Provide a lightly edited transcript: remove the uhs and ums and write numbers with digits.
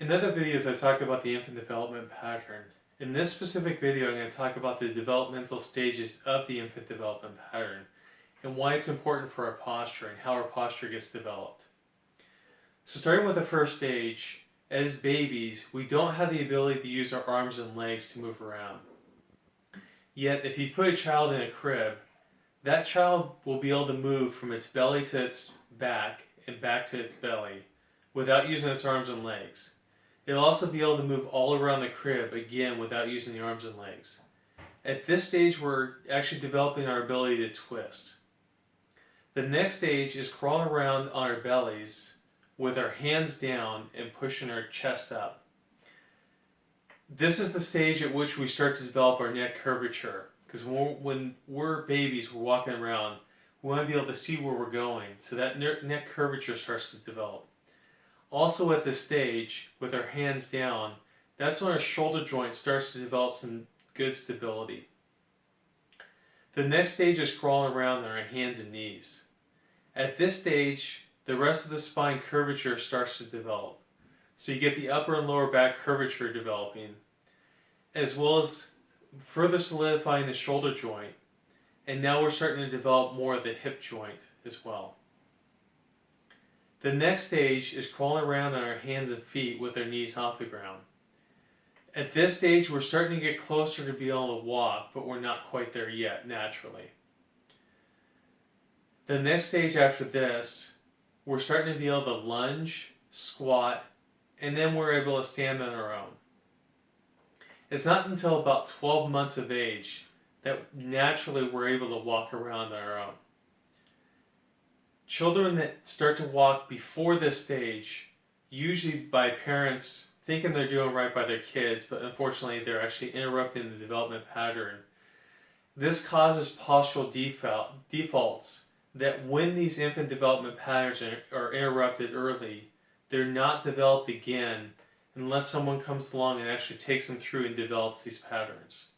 In other videos, I talked about the infant development pattern. In this specific video, I'm going to talk about the developmental stages of the infant development pattern and why it's important for our posture and how our posture gets developed. So starting with the first stage, as babies, we don't have the ability to use our arms and legs to move around. Yet, if you put a child in a crib, that child will be able to move from its belly to its back and back to its belly without using its arms and legs. It'll also be able to move all around the crib again without using the arms and legs. At this stage, we're actually developing our ability to twist. The next stage is crawling around on our bellies with our hands down and pushing our chest up. This is the stage at which we start to develop our neck curvature, because when we're babies, we're walking around, we want to be able to see where we're going, so that neck curvature starts to develop. Also at this stage, with our hands down, that's when our shoulder joint starts to develop some good stability. The next stage is crawling around on our hands and knees. At this stage, the rest of the spine curvature starts to develop. So you get the upper and lower back curvature developing, as well as further solidifying the shoulder joint. And now we're starting to develop more of the hip joint as well. The next stage is crawling around on our hands and feet with our knees off the ground. At this stage, we're starting to get closer to being able to walk, but we're not quite there yet, naturally. The next stage after this, we're starting to be able to lunge, squat, and then we're able to stand on our own. It's not until about 12 months of age that naturally we're able to walk around on our own. Children that start to walk before this stage, usually by parents thinking they're doing right by their kids, but unfortunately they're actually interrupting the development pattern. This causes postural defaults that when these infant development patterns are interrupted early, they're not developed again unless someone comes along and actually takes them through and develops these patterns.